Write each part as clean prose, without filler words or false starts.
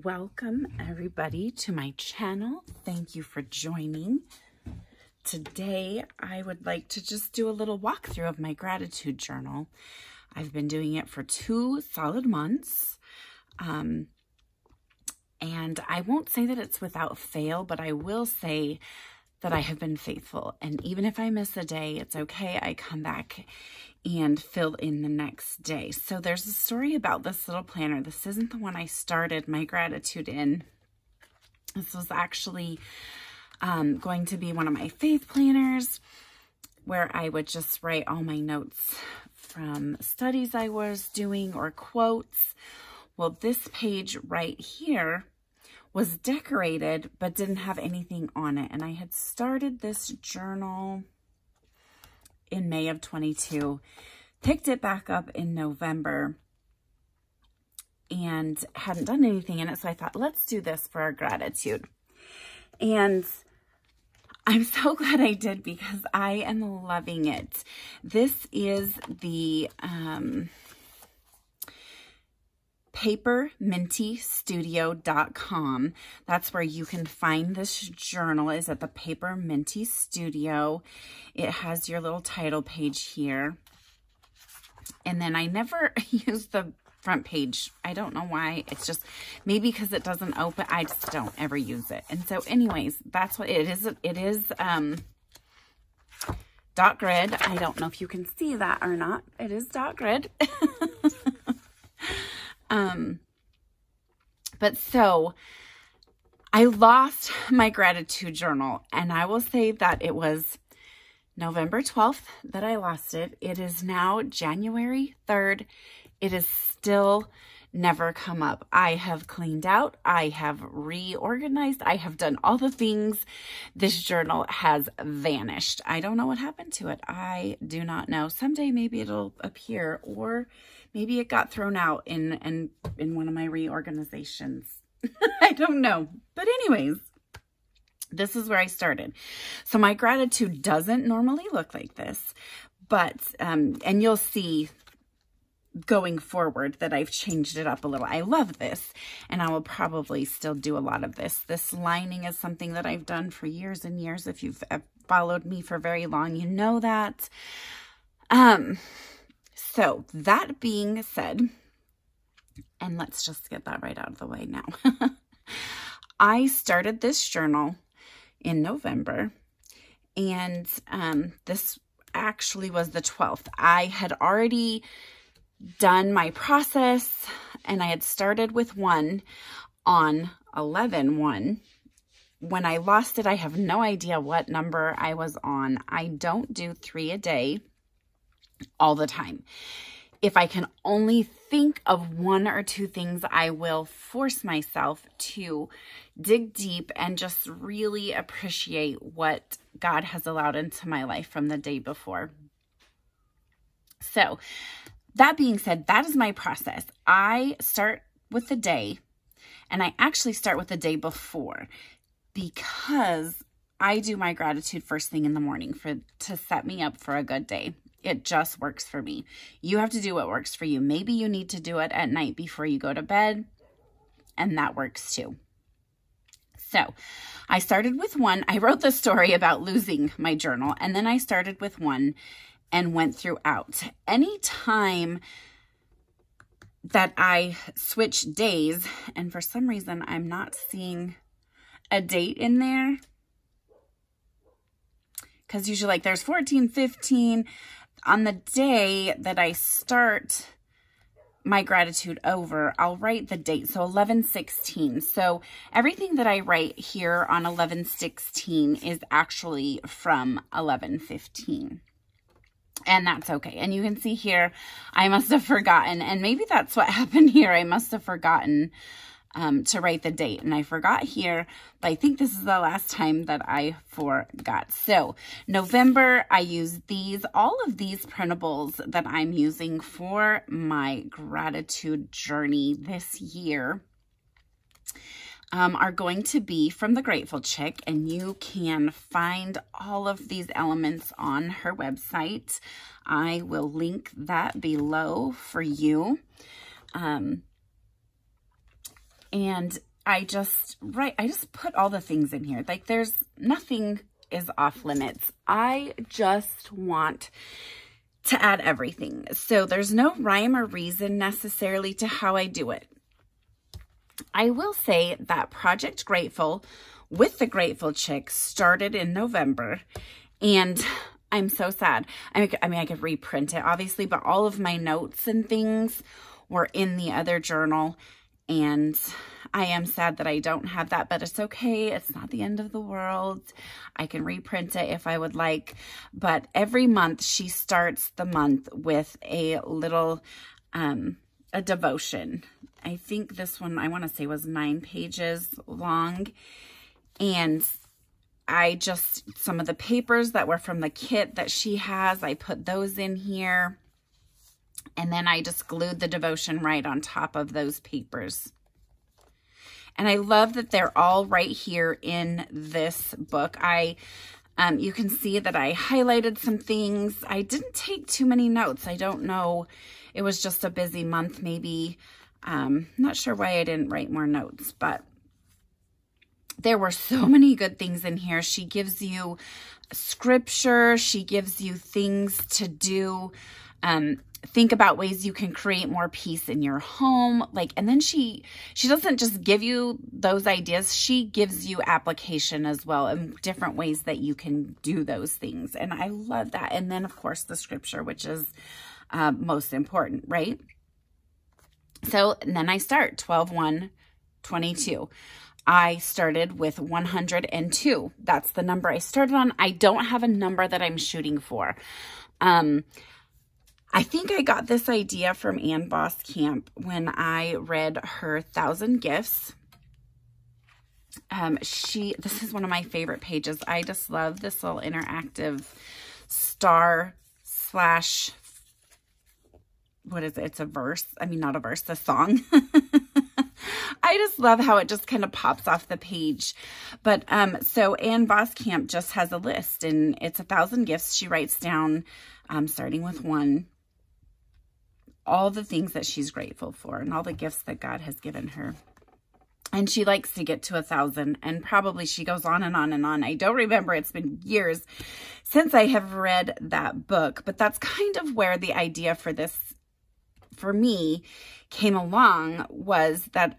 Welcome everybody to my channel. Thank you for joining. Today I would like to just do a little walkthrough of my gratitude journal. I've been doing it for 2 solid months. And I won't say that it's without fail, but I will say that I have been faithful. And even if I miss a day, it's okay. I come back and fill in the next day. So there's a story about this little planner. This isn't the one I started my gratitude in. This was actually going to be one of my faith planners where I would just write all my notes from studies I was doing or quotes. Well, this page right here was decorated but didn't have anything on it. And I had started this journal in May of 22, picked it back up in November and hadn't done anything in it. So I thought, let's do this for our gratitude. And I'm so glad I did because I am loving it. This is the papermintystudio.com. That's where you can find this journal, is at the Paper Minty Studio. It has your little title page here. And then I never use the front page. I don't know why. It's just maybe because it doesn't open. I just don't ever use it. And so anyways, that's what it is. It is dot grid. I don't know if you can see that or not. It is dot grid. But so I lost my gratitude journal, and I will say that it was November 12th that I lost it. It is now January 3rd. It is still never come up. I have cleaned out. I have reorganized. I have done all the things. This journal has vanished. I don't know what happened to it. I do not know. Someday maybe it'll appear, or maybe it got thrown out in one of my reorganizations. I don't know. But anyways, this is where I started. So my gratitude doesn't normally look like this, but, and you'll see going forward that I've changed it up a little. I love this, and I will probably still do a lot of this. This lining is something that I've done for years and years. If you've followed me for very long, you know that. So that being said, and let's just get that right out of the way now. I started this journal in November, and this actually was the 12th. I had already done my process, and I had started with one on 11/1. When I lost it, I have no idea what number I was on. I don't do 3 a day all the time. If I can only think of 1 or 2 things, I will force myself to dig deep and just really appreciate what God has allowed into my life from the day before. So that being said, that is my process. I start with the day, and I actually start with the day before because I do my gratitude first thing in the morning to set me up for a good day. It just works for me. You have to do what works for you. Maybe you need to do it at night before you go to bed, and that works too. So I started with 1. I wrote the story about losing my journal, and then I started with 1 and went throughout. Anytime that I switch days, and for some reason I'm not seeing a date in there, because usually like there's 14, 15, on the day that I start my gratitude over, I'll write the date. So 11/16. So everything that I write here on 11/16 is actually from 11/15. And that's okay. And you can see here, I must have forgotten, and maybe that's what happened here. I must have forgotten to write the date, and I forgot here, but I think this is the last time that I forgot. So November, I used all of these printables that I'm using for my gratitude journey this year are going to be from the Gr8tful Chick, and you can find all of these elements on her website. I will link that below for you. And I just put all the things in here. Like there's nothing is off limits. I just want to add everything. So there's no rhyme or reason necessarily to how I do it. I will say that Project Grateful with the Gr8tful Chick started in November, and I'm so sad. I mean, I could reprint it obviously, but all of my notes and things were in the other journal, and I am sad that I don't have that, but it's okay. It's not the end of the world. I can reprint it if I would like. But every month she starts the month with a little, a devotion. I think this one, I want to say, was 9 pages long. And some of the papers that were from the kit that she has, I put those in here. And then I just glued the devotion right on top of those papers. And I love that they're all right here in this book. You can see that I highlighted some things. I didn't take too many notes. I don't know. It was just a busy month, maybe. Not sure why I didn't write more notes, but there were so many good things in here. She gives you scripture. She gives you things to do. Think about ways you can create more peace in your home. And then she doesn't just give you those ideas. She gives you application as well and different ways that you can do those things. And I love that. And then of course the scripture, which is most important, right? So and then I start 12/1/22. I started with 102. That's the number I started on. I don't have a number that I'm shooting for. I think I got this idea from Ann Voskamp when I read her 1,000 Gifts. This is one of my favorite pages. I just love this little interactive star slash, what is it? It's a verse. I mean, not a verse, a song. I just love how it just kind of pops off the page. But so Ann Voskamp just has a list, and it's 1,000 gifts. She writes down, starting with 1, all the things that she's grateful for and all the gifts that God has given her. And she likes to get to 1,000, and probably she goes on and on and on. I don't remember. It's been years since I have read that book, but that's kind of where the idea for this, for me, came along, was that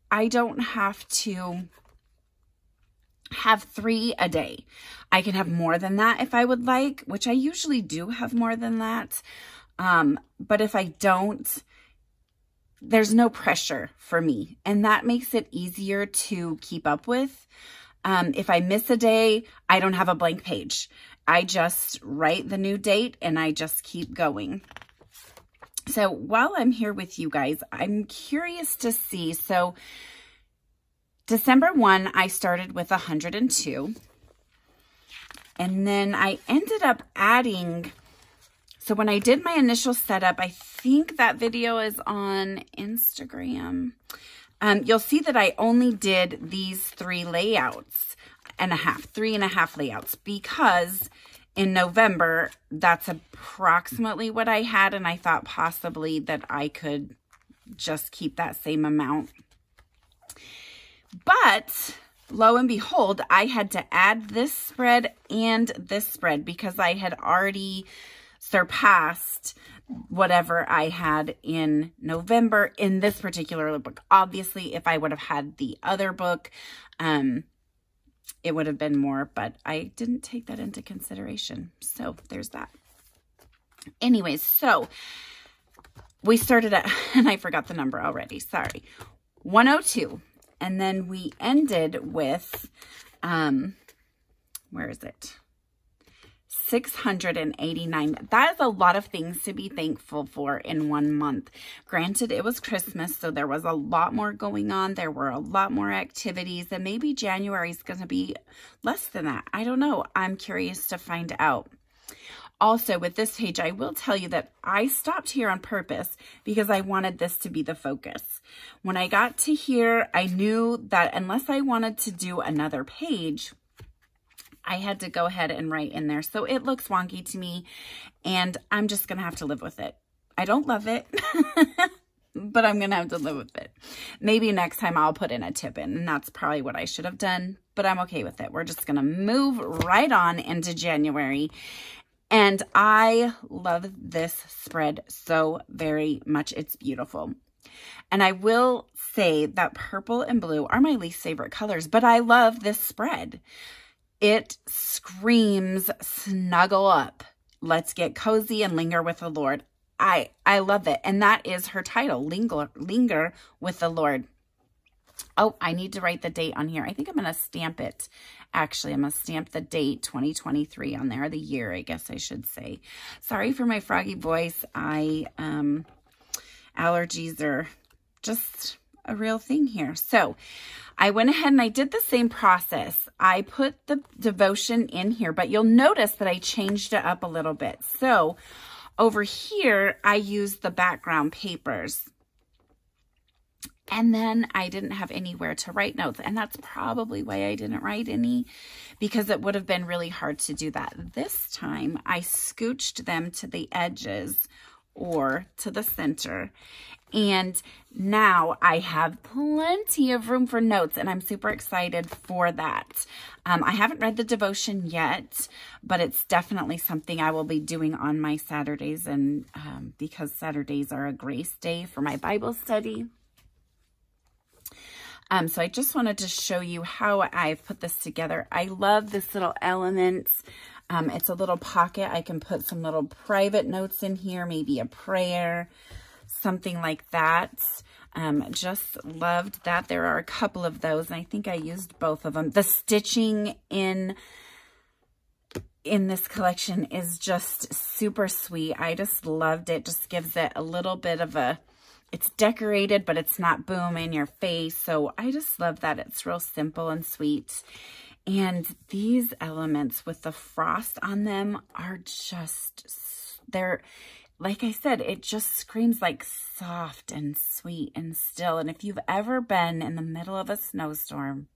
I don't have to have 3 a day. I can have more than that if I would like, which I usually do have more than that. But if I don't, there's no pressure for me, and that makes it easier to keep up with. If I miss a day, I don't have a blank page. I just write the new date and I just keep going. So while I'm here with you guys, I'm curious to see. So December 1, I started with 102. And then I ended up adding, so when I did my initial setup, I think that video is on Instagram. You'll see that I only did these 3 layouts and a half, 3.5 layouts, because in November, that's approximately what I had, and I thought possibly that I could just keep that same amount. But lo and behold, I had to add this spread and this spread because I had already surpassed whatever I had in November in this particular book. Obviously, if I would have had the other book, it would have been more, but I didn't take that into consideration. So there's that. Anyways, so we started at, and I forgot the number already, sorry, 102. And then we ended with, where is it? 689. That is a lot of things to be thankful for in 1 month. Granted, it was Christmas, so there was a lot more going on. There were a lot more activities, and maybe January is going to be less than that. I don't know. I'm curious to find out. Also, with this page, I will tell you that I stopped here on purpose because I wanted this to be the focus. When I got to here, I knew that unless I wanted to do another page, I had to go ahead and write in there. So it looks wonky to me, and I'm just going to have to live with it. I don't love it, but I'm going to have to live with it. Maybe next time I'll put in a tip in, and that's probably what I should have done, but I'm okay with it. We're just going to move right on into January. And I love this spread so very much. It's beautiful. And I will say that purple and blue are my least favorite colors, but I love this spread. It screams snuggle up. Let's get cozy and linger with the Lord. I love it. And that is her title, Linger with the Lord. Oh, I need to write the date on here. I think I'm going to stamp it. Actually, I'm going to stamp the date 2023 on there, the year, I guess I should say. Sorry for my froggy voice. Allergies are just a real thing here. So I went ahead and I did the same process. I put the devotion in here, but you'll notice that I changed it up a little bit. So over here, I used the background papers. And then I didn't have anywhere to write notes. And that's probably why I didn't write any, because it would have been really hard to do that. This time, I scooched them to the edges or to the center. And now I have plenty of room for notes, and I'm super excited for that. I haven't read the devotion yet, but it's definitely something I will be doing on my Saturdays, and because Saturdays are a grace day for my Bible study. So I just wanted to show you how I've put this together. I love this little element. It's a little pocket. I can put some little private notes in here, maybe a prayer, something like that. Just loved that. There are a couple of those, and I think I used both of them. The stitching in this collection is just super sweet. I just loved it. Just gives it a little bit of a, it's decorated, but it's not boom in your face. So I just love that. It's real simple and sweet. And these elements with the frost on them are just, they're, like I said, it just screams like soft and sweet and still. And if you've ever been in the middle of a snowstorm,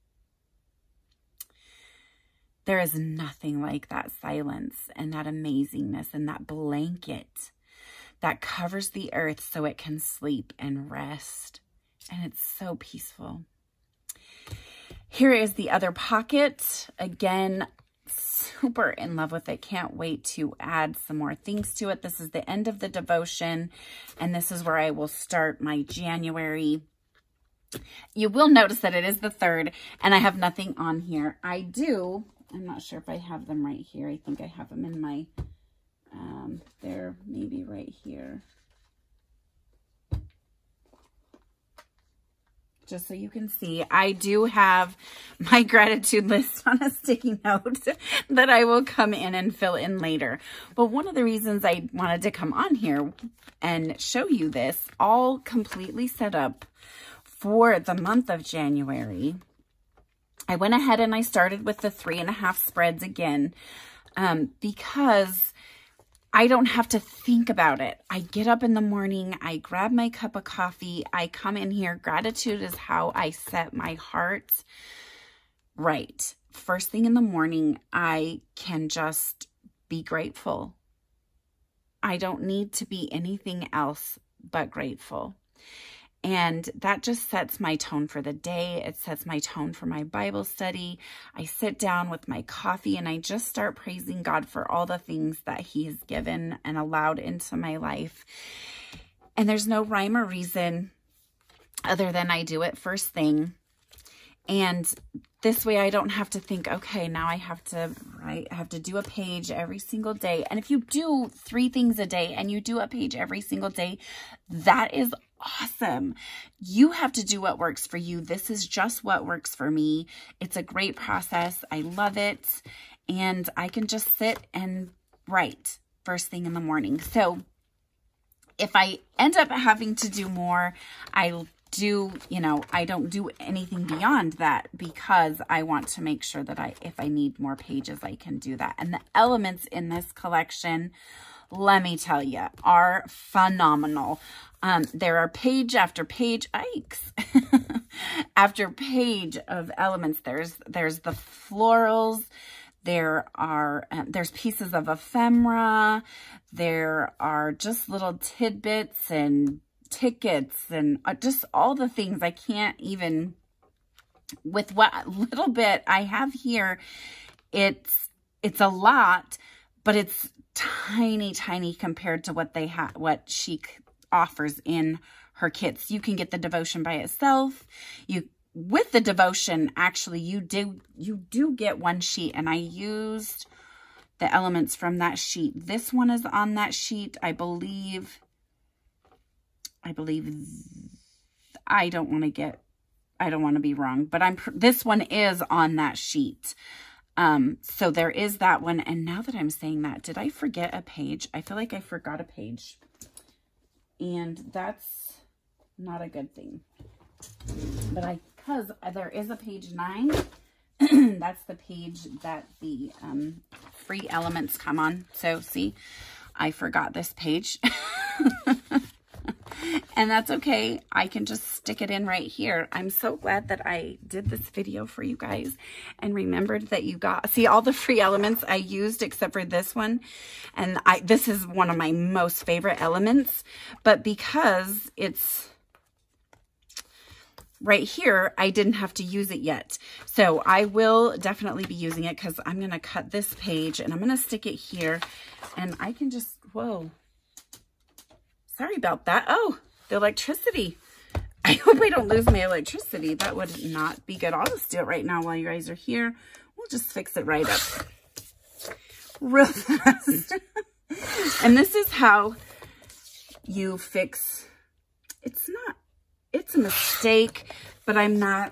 there is nothing like that silence and that amazingness and that blanket that covers the earth so it can sleep and rest. And it's so peaceful. Here is the other pocket. Again, super in love with it. Can't wait to add some more things to it. This is the end of the devotion, and this is where I will start my January. You will notice that it is the 3rd, and I have nothing on here. I'm not sure if I have them right here. I think I have them in my, they're maybe right here. Just so you can see, I do have my gratitude list on a sticky note that I will come in and fill in later. But one of the reasons I wanted to come on here and show you this, all completely set up for the month of January, I went ahead and I started with the 3.5 spreads again, because I don't have to think about it. I get up in the morning, I grab my cup of coffee, I come in here. Gratitude is how I set my heart right. First thing in the morning, I can just be grateful. I don't need to be anything else but grateful. And that just sets my tone for the day. It sets my tone for my Bible study. I sit down with my coffee and I just start praising God for all the things that He has given and allowed into my life. And there's no rhyme or reason other than I do it first thing. And this way I don't have to think, okay, now I have to do a page every single day. And if you do 3 things a day and you do a page every single day, that is awesome. You have to do what works for you. This is just what works for me. It's a great process. I love it. And I can just sit and write first thing in the morning. So if I end up having to do more, I don't do anything beyond that, because I want to make sure that if I need more pages, I can do that. And the elements in this collection, let me tell you, are phenomenal. There are page after page, yikes, after page of elements. There's the florals. There's pieces of ephemera. There are just little tidbits and tickets and just all the things. I can't even, with what little bit I have here, it's a lot, but it's tiny, tiny compared to what they have, what she offers in her kits. You can get the devotion by itself. With the devotion, actually, you do get one sheet, and I used the elements from that sheet. This one is on that sheet, I believe. I don't want to be wrong, but this one is on that sheet. So there is that one. And now that I'm saying that, did I forget a page? I feel like I forgot a page, and that's not a good thing. But because there is a page 9, that's the page that the free elements come on. So see, I forgot this page. And that's okay. I can just stick it in right here. I'm so glad that I did this video for you guys and remembered that you got, see, all the free elements I used except for this one. And this is one of my most favorite elements, but because it's right here, I didn't have to use it yet. So I will definitely be using it, because I'm going to cut this page and I'm going to stick it here, and I can just, whoa, sorry about that. Oh, the electricity. I hope I don't lose my electricity. That would not be good. I'll just do it right now while you guys are here. We'll just fix it right up real fast. And this is how you fix, it's a mistake, but I'm not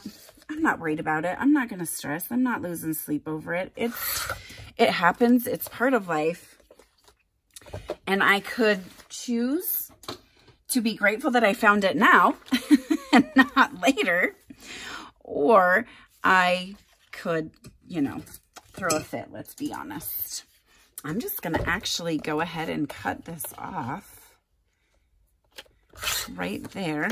worried about it. I'm not going to stress. I'm not losing sleep over it. It happens. It's part of life. And I could choose to be grateful that I found it now and not later. Or I could, you know, throw a fit, let's be honest. I'm just going to actually go ahead and cut this off right there.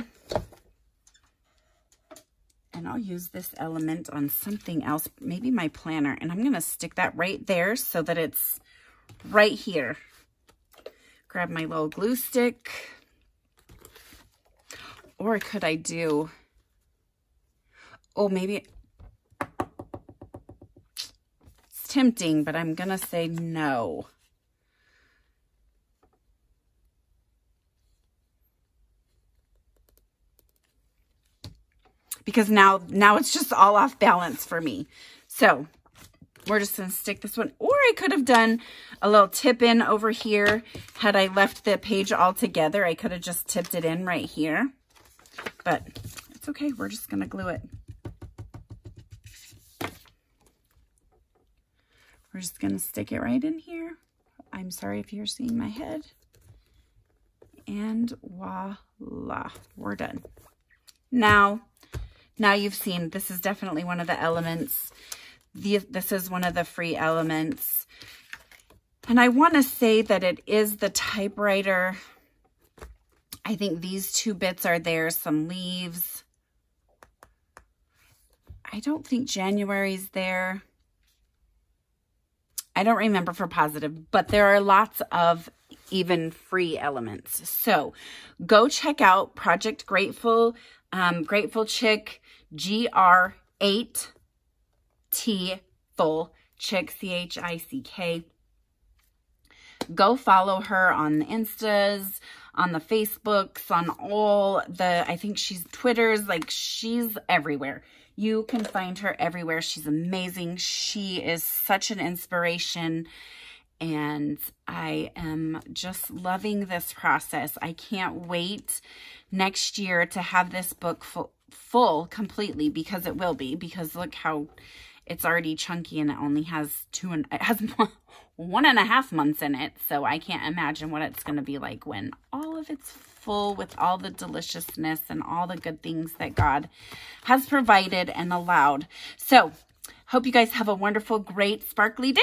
And I'll use this element on something else, maybe my planner. And I'm going to stick that right there so that it's right here. Grab my little glue stick. Or could I do, oh, maybe, it's tempting, but I'm going to say no. Because now it's just all off balance for me. So we're just going to stick this one. Or I could have done a little tip in over here. Had I left the page all together, I could have just tipped it in right here. But it's okay. We're just going to glue it. We're just going to stick it right in here. I'm sorry if you're seeing my head. And voila, we're done. Now you've seen, this is definitely one of the elements. This is one of the free elements. And I want to say that it is the typewriter. I think these 2 bits are there, some leaves. I don't think January's there. I don't remember for positive, but there are lots of even free elements. So go check out Project Gr8tful Chick, Gr8tful Chick, CHICK. Go follow her on the Instas, on the Facebooks, on all the, I think she's Twitters, like she's everywhere. You can find her everywhere. She's amazing. She is such an inspiration, and I am just loving this process. I can't wait next year to have this book full completely, because it will be, because look how it's already chunky and it only has 1.5 months in it. So I can't imagine what it's going to be like when all of it's full with all the deliciousness and all the good things that God has provided and allowed. So hope you guys have a wonderful, great, sparkly day.